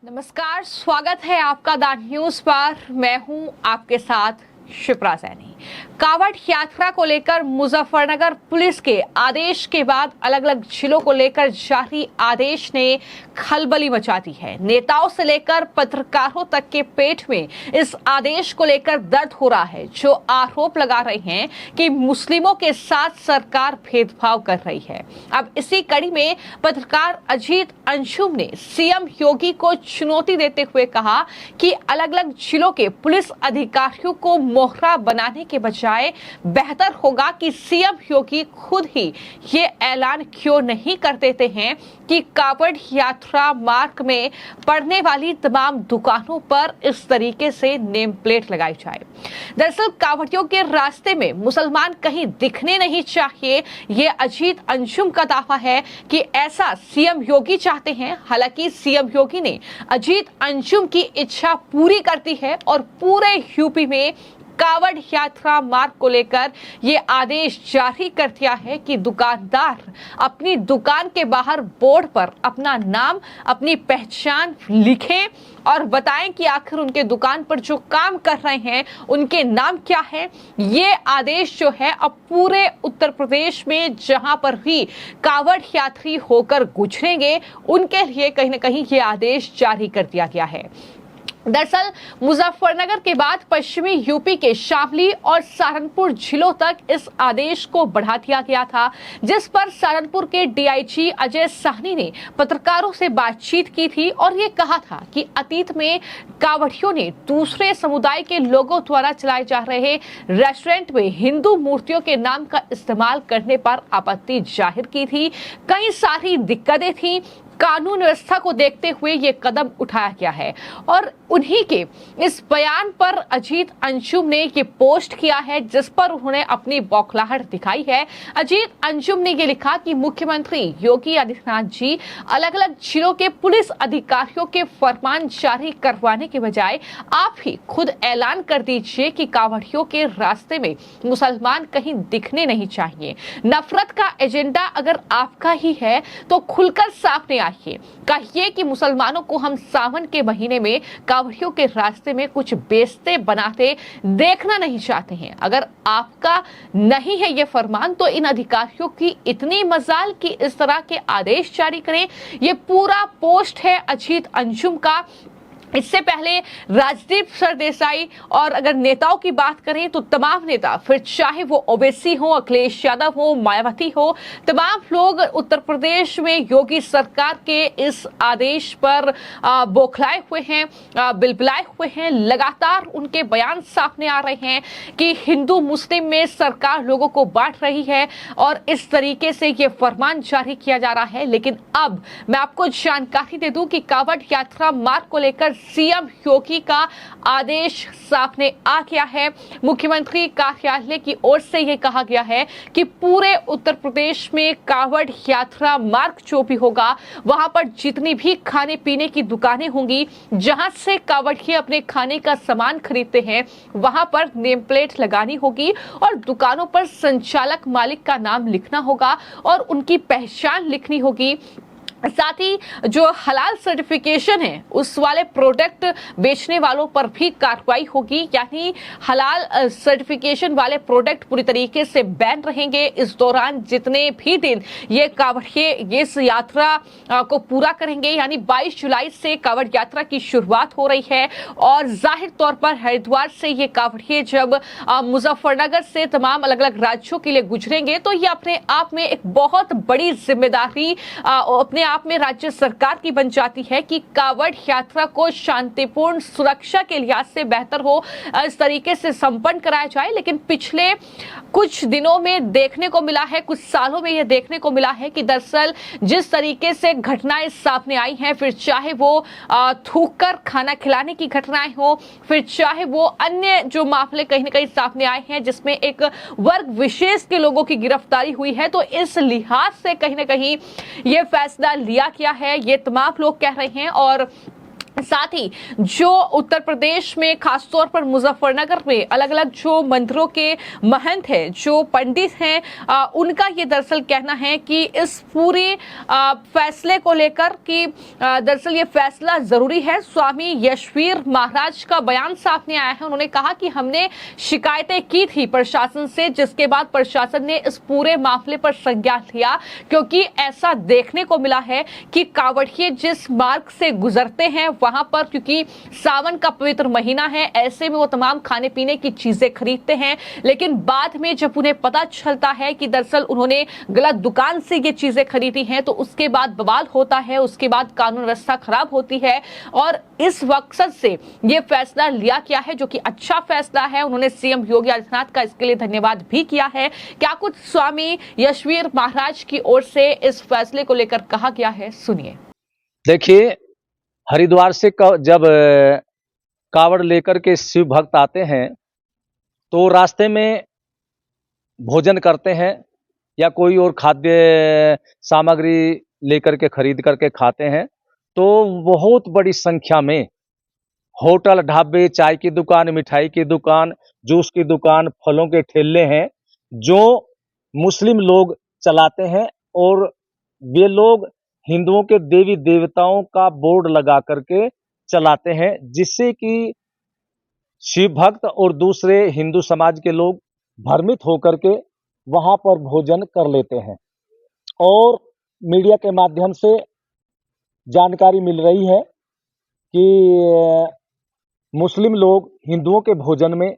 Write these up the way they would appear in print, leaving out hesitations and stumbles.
नमस्कार, स्वागत है आपका द न्यूज पर। मैं हूं आपके साथ शिप्रा सैनी। कावड़ यात्रा को लेकर मुजफ्फरनगर पुलिस के आदेश के बाद अलग अलग जिलों को लेकर जारी आदेश ने खलबली मचा दी है। नेताओं से लेकर पत्रकारों तक के पेट में इस आदेश को लेकर दर्द हो रहा है, जो आरोप लगा रहे हैं कि मुस्लिमों के साथ सरकार भेदभाव कर रही है। अब इसी कड़ी में पत्रकार अजीत अंशुम ने सीएम योगी को चुनौती देते हुए कहा कि अलग अलग जिलों के पुलिस अधिकारियों को मोहरा बनाने के बजाय बेहतर होगा कि सीएम योगी खुद ही ये ऐलान क्यों नहीं कर देते हैं कि कावड़ यात्रा मार्ग में पड़ने वाली तमाम दुकानों पर इस तरीके से नेम प्लेट लगाई जाए। दरअसल कावड़ियों के रास्ते में मुसलमान कहीं दिखने नहीं चाहिए, ये अजीत अंशुम का दावा है कि ऐसा सीएम योगी चाहते हैं। हालांकि सीएम योगी ने अजीत अंशुम की इच्छा पूरी कर दी है और पूरे यूपी में कावड़ यात्रा मार्ग को लेकर ये आदेश जारी कर दिया है कि दुकानदार अपनी दुकान के बाहर बोर्ड पर अपना नाम, अपनी पहचान लिखें और बताएं कि आखिर उनके दुकान पर जो काम कर रहे हैं उनके नाम क्या है। ये आदेश जो है अब पूरे उत्तर प्रदेश में जहां पर भी कावड़ यात्री होकर गुजरेंगे उनके लिए कहीं ना कहीं ये आदेश जारी कर दिया गया है। दरअसल मुजफ्फरनगर के बाद पश्चिमी यूपी के शामली और सहारनपुर जिलों तक इस आदेश को बढ़ा दिया गया था, जिस पर सहारनपुर के डीआईजी अजय साहनी ने पत्रकारों से बातचीत की थी और ये कहा था कि अतीत में कावड़ियों ने दूसरे समुदाय के लोगों द्वारा चलाए जा रहे रेस्टोरेंट में हिंदू मूर्तियों के नाम का इस्तेमाल करने पर आपत्ति जाहिर की थी। कई सारी दिक्कतें थी, कानून व्यवस्था को देखते हुए ये कदम उठाया गया है और उन्हीं के इस बयान पर अजीत अंशुम ने ये पोस्ट किया है, जिस पर उन्होंने अपनी बौखलाहट दिखाई है। अजीत अंशुम ने ये लिखा कि मुख्यमंत्री योगी आदित्यनाथ जी अलग अलग जिलों के पुलिस अधिकारियों के फरमान जारी करवाने के बजाय आप ही खुद ऐलान कर दीजिए कि कावड़ियों के रास्ते में मुसलमान कहीं दिखने नहीं चाहिए। नफरत का एजेंडा अगर आपका ही है तो खुलकर सामने आइए, कहिए कि मुसलमानों को हम सावन के महीने में कावड़ियों के रास्ते में कुछ बेचते बनाते देखना नहीं चाहते हैं। अगर आपका नहीं है ये फरमान तो इन अधिकारियों की इतनी मजाल कि इस तरह के आदेश जारी करें। ये पूरा पोस्ट है अजीत अंशुम का। इससे पहले राजदीप सरदेसाई और अगर नेताओं की बात करें तो तमाम नेता, फिर चाहे वो ओवैसी हो, अखिलेश यादव हो, मायावती हो, तमाम लोग उत्तर प्रदेश में योगी सरकार के इस आदेश पर बौखलाए हुए हैं, बिलबिलाए हुए हैं। लगातार उनके बयान सामने आ रहे हैं कि हिंदू मुस्लिम में सरकार लोगों को बांट रही है और इस तरीके से ये फरमान जारी किया जा रहा है। लेकिन अब मैं आपको जानकारी दे दूं कि कावड़ यात्रा मार्ग को लेकर सीएम योगी का आदेश सामने आ गया है। मुख्यमंत्री कार्यालय की ओर से यह कहा गया है कि पूरे उत्तर प्रदेश में कावड़ यात्रा मार्ग जो भी होगा वहां पर जितनी भी खाने पीने की दुकानें होंगी, जहां से कावड़िए अपने खाने का सामान खरीदते हैं, वहां पर नेम प्लेट लगानी होगी और दुकानों पर संचालक मालिक का नाम लिखना होगा और उनकी पहचान लिखनी होगी। साथ ही जो हलाल सर्टिफिकेशन है उस वाले प्रोडक्ट बेचने वालों पर भी कार्रवाई होगी, यानी हलाल सर्टिफिकेशन वाले प्रोडक्ट पूरी तरीके से बैन रहेंगे। इस दौरान जितने भी दिन ये कावड़िए इस यात्रा को पूरा करेंगे, यानी 22 जुलाई से कावड़ यात्रा की शुरुआत हो रही है और जाहिर तौर पर हरिद्वार से ये कावड़िए जब मुजफ्फरनगर से तमाम अलग अलग राज्यों के लिए गुजरेंगे तो ये अपने आप में एक बहुत बड़ी जिम्मेदारी अपने आप में राज्य सरकार की बन जाती है कि कावड़ यात्रा को शांतिपूर्ण सुरक्षा के लिहाज से बेहतर हो, इस तरीके से संपन्न कराया जाए। लेकिन पिछले कुछ दिनों में देखने को मिला है, कुछ सालों में यह देखने को मिला है कि दरअसल जिस तरीके से घटनाएं सामने आई हैं, फिर चाहे वो थूक कर खाना खिलाने की घटनाएं हो, फिर चाहे वो अन्य जो मामले कहीं ना कहीं सामने आए हैं जिसमें एक वर्ग विशेष के लोगों की गिरफ्तारी हुई है, तो इस लिहाज से कहीं ना कहीं यह फैसला लिया गया है, ये तमाम लोग कह रहे हैं। और साथ ही जो उत्तर प्रदेश में खासतौर पर मुजफ्फरनगर में अलग अलग जो मंदिरों के महंत हैं, जो पंडित हैं, उनका ये दरअसल कहना है कि इस पूरे फैसले को लेकर कि दरअसल ये फैसला जरूरी है। स्वामी यशवीर महाराज का बयान सामने आया है। उन्होंने कहा कि हमने शिकायतें की थी प्रशासन से, जिसके बाद प्रशासन ने इस पूरे मामले पर संज्ञान लिया, क्योंकि ऐसा देखने को मिला है कि कांवड़िये जिस मार्ग से गुजरते हैं वहां पर, क्योंकि सावन का पवित्र महीना है, ऐसे में वो तमाम खाने पीने की चीजें खरीदते हैं, लेकिन बाद में जब उन्हें पता चलता है कि दरअसल उन्होंने गलत दुकान से ये चीजें खरीदी हैं, तो उसके बाद बवाल होता है, उसके बाद कानून व्यवस्था खराब होती है। और इस मकसद से ये फैसला लिया गया है, जो कि अच्छा फैसला है। उन्होंने सीएम योगी आदित्यनाथ का इसके लिए धन्यवाद भी किया है। क्या कुछ स्वामी यशवीर महाराज की ओर से इस फैसले को लेकर कहा गया है, सुनिए। देखिए, हरिद्वार से जब कावड़ लेकर के शिव भक्त आते हैं तो रास्ते में भोजन करते हैं या कोई और खाद्य सामग्री लेकर के खरीद करके खाते हैं, तो बहुत बड़ी संख्या में होटल, ढाबे, चाय की दुकान, मिठाई की दुकान, जूस की दुकान, फलों के ठेले हैं जो मुस्लिम लोग चलाते हैं। और वे लोग हिंदुओं के देवी देवताओं का बोर्ड लगा करके चलाते हैं, जिससे कि शिव भक्त और दूसरे हिंदू समाज के लोग भ्रमित होकर के वहां पर भोजन कर लेते हैं। और मीडिया के माध्यम से जानकारी मिल रही है कि मुस्लिम लोग हिंदुओं के भोजन में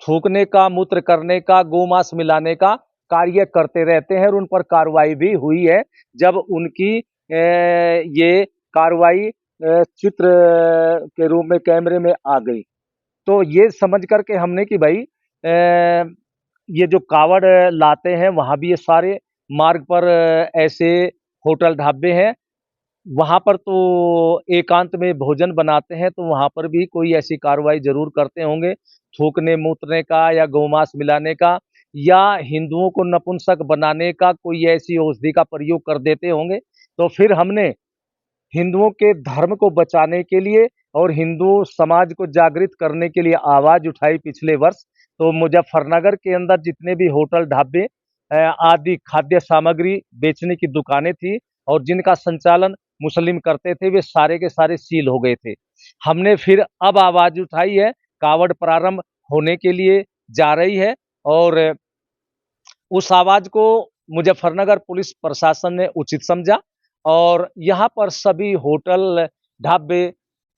थूकने का, मूत्र करने का, गोमांस मिलाने का कार्य करते रहते हैं और उन पर कार्रवाई भी हुई है। जब उनकी ये कार्रवाई चित्र के रूप में कैमरे में आ गई, तो ये समझ करके हमने कि भाई ये जो कावड़ लाते हैं वहाँ भी ये सारे मार्ग पर ऐसे होटल, ढाबे हैं, वहाँ पर तो एकांत में भोजन बनाते हैं, तो वहाँ पर भी कोई ऐसी कार्रवाई ज़रूर करते होंगे, थूकने, मूतने का या गौमांस मिलाने का या हिंदुओं को नपुंसक बनाने का कोई ऐसी औषधि का प्रयोग कर देते होंगे। तो फिर हमने हिंदुओं के धर्म को बचाने के लिए और हिंदू समाज को जागृत करने के लिए आवाज़ उठाई पिछले वर्ष। तो मुजफ्फरनगर के अंदर जितने भी होटल, ढाबे आदि खाद्य सामग्री बेचने की दुकानें थी और जिनका संचालन मुस्लिम करते थे, वे सारे के सारे सील हो गए थे। हमने फिर अब आवाज़ उठाई है, कावड़ प्रारंभ होने के लिए जा रही है और उस आवाज़ को मुजफ्फरनगर पुलिस प्रशासन ने उचित समझा और यहाँ पर सभी होटल, ढाबे,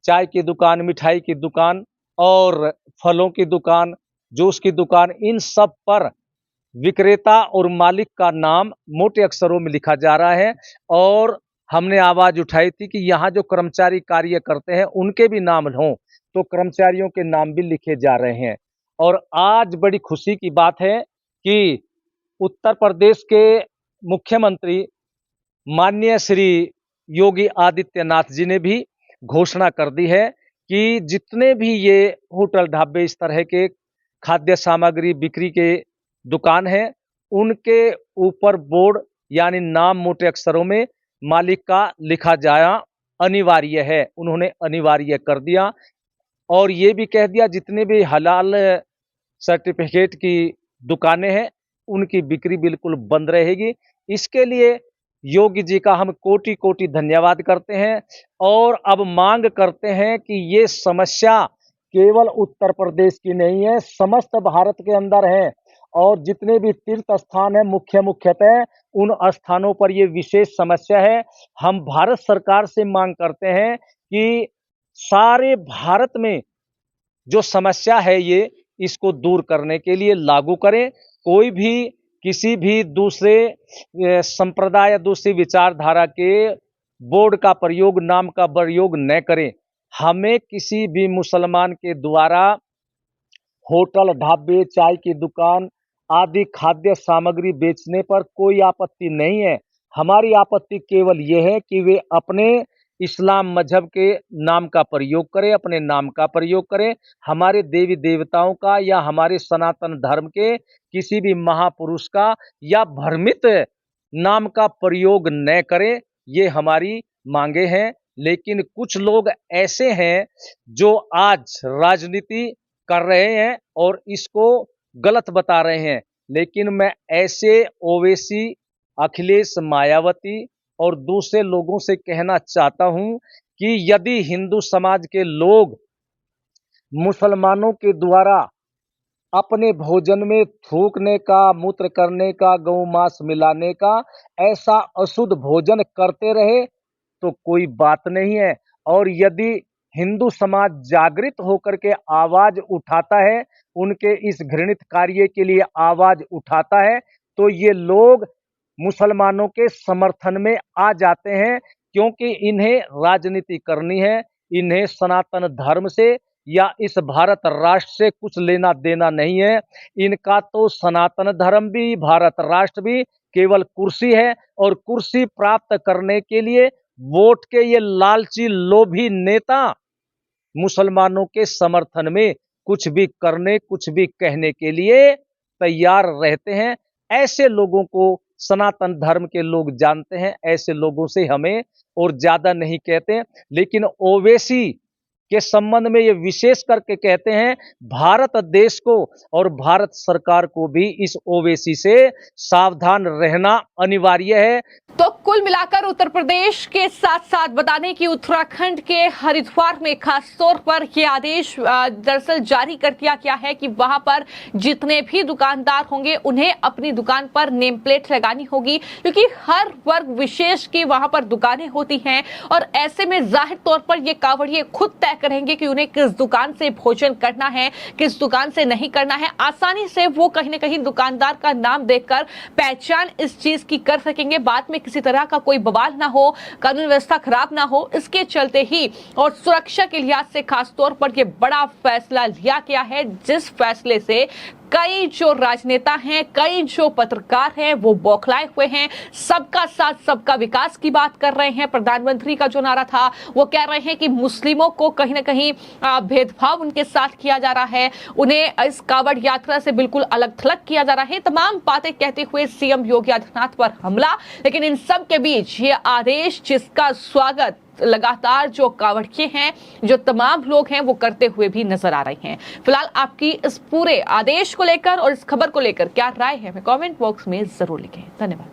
चाय की दुकान, मिठाई की दुकान और फलों की दुकान, जूस की दुकान, इन सब पर विक्रेता और मालिक का नाम मोटे अक्षरों में लिखा जा रहा है। और हमने आवाज़ उठाई थी कि यहाँ जो कर्मचारी कार्य करते हैं उनके भी नाम हों, तो कर्मचारियों के नाम भी लिखे जा रहे हैं। और आज बड़ी खुशी की बात है कि उत्तर प्रदेश के मुख्यमंत्री माननीय श्री योगी आदित्यनाथ जी ने भी घोषणा कर दी है कि जितने भी ये होटल, ढाबे, इस तरह के खाद्य सामग्री बिक्री के दुकान है, उनके ऊपर बोर्ड यानी नाम मोटे अक्षरों में मालिक का लिखा जाना अनिवार्य है। उन्होंने अनिवार्य कर दिया और ये भी कह दिया जितने भी हलाल सर्टिफिकेट की दुकानें हैं उनकी बिक्री बिल्कुल बंद रहेगी। इसके लिए योगी जी का हम कोटि कोटि धन्यवाद करते हैं और अब मांग करते हैं कि ये समस्या केवल उत्तर प्रदेश की नहीं है, समस्त भारत के अंदर है। और जितने भी तीर्थ स्थान है मुख्यतः उन स्थानों पर ये विशेष समस्या है। हम भारत सरकार से मांग करते हैं कि सारे भारत में जो समस्या है ये, इसको दूर करने के लिए लागू करें। कोई भी किसी भी दूसरे संप्रदाय या दूसरी विचारधारा के बोर्ड का प्रयोग, नाम का प्रयोग न करें। हमें किसी भी मुसलमान के द्वारा होटल, ढाबे, चाय की दुकान आदि खाद्य सामग्री बेचने पर कोई आपत्ति नहीं है। हमारी आपत्ति केवल ये है कि वे अपने इस्लाम मजहब के नाम का प्रयोग करें, अपने नाम का प्रयोग करें, हमारे देवी देवताओं का या हमारे सनातन धर्म के किसी भी महापुरुष का या भ्रमित नाम का प्रयोग न करें। ये हमारी मांगे हैं लेकिन कुछ लोग ऐसे हैं जो आज राजनीति कर रहे हैं और इसको गलत बता रहे हैं। लेकिन मैं ऐसे ओवैसी, अखिलेश, मायावती और दूसरे लोगों से कहना चाहता हूं कि यदि हिंदू समाज के लोग मुसलमानों के द्वारा अपने भोजन में थूकने का, मूत्र करने का, गौ-मांस मिलाने का ऐसा अशुद्ध भोजन करते रहे तो कोई बात नहीं है। और यदि हिंदू समाज जागृत होकर के आवाज उठाता है, उनके इस घृणित कार्य के लिए आवाज उठाता है, तो ये लोग मुसलमानों के समर्थन में आ जाते हैं, क्योंकि इन्हें राजनीति करनी है। इन्हें सनातन धर्म से या इस भारत राष्ट्र से कुछ लेना देना नहीं है। इनका तो सनातन धर्म भी, भारत राष्ट्र भी केवल कुर्सी है, और कुर्सी प्राप्त करने के लिए वोट के ये लालची लोभी नेता मुसलमानों के समर्थन में कुछ भी करने, कुछ भी कहने के लिए तैयार रहते हैं। ऐसे लोगों को सनातन धर्म के लोग जानते हैं, ऐसे लोगों से हमें और ज्यादा नहीं कहते। लेकिन ओवैसी के संबंध में ये विशेष करके कहते हैं, भारत देश को और भारत सरकार को भी इस ओवैसी से सावधान रहना अनिवार्य है। तो कुल मिलाकर उत्तर प्रदेश के साथ साथ बता दें कि उत्तराखंड के हरिद्वार में खास तौर पर यह आदेश दरअसल जारी कर दिया गया है कि वहां पर जितने भी दुकानदार होंगे उन्हें अपनी दुकान पर नेम प्लेट लगानी होगी, क्योंकि हर वर्ग विशेष की वहां पर दुकानें होती हैं और ऐसे में जाहिर तौर पर ये कांवड़िए खुद तय करेंगे कि उन्हें किस दुकान से भोजन करना है, किस दुकान से नहीं करना है। आसानी से वो कहीं ना कहीं दुकानदार का नाम देखकर पहचान इस चीज की कर सकेंगे, बाद में किसी तरह का कोई बवाल ना हो, कानून व्यवस्था खराब ना हो। इसके चलते ही और सुरक्षा के लिहाज से खास तौर पर यह बड़ा फैसला लिया गया है, जिस फैसले से कई जो राजनेता हैं, कई जो पत्रकार हैं वो बौखलाए हुए हैं। सबका साथ सबका विकास की बात कर रहे हैं। प्रधानमंत्री का जो नारा था वो कह रहे हैं कि मुस्लिमों को कहीं ना कहीं भेदभाव उनके साथ किया जा रहा है, उन्हें इस कांवड़ यात्रा से बिल्कुल अलग थलग किया जा रहा है। तमाम बातें कहते हुए सीएम योगी आदित्यनाथ पर हमला। लेकिन इन सब के बीच ये आदेश जिसका स्वागत लगातार जो कांवड़िए हैं, जो तमाम लोग हैं वो करते हुए भी नजर आ रहे हैं। फिलहाल आपकी इस पूरे आदेश को लेकर और इस खबर को लेकर क्या राय है, हमें कमेंट बॉक्स में जरूर लिखें। धन्यवाद।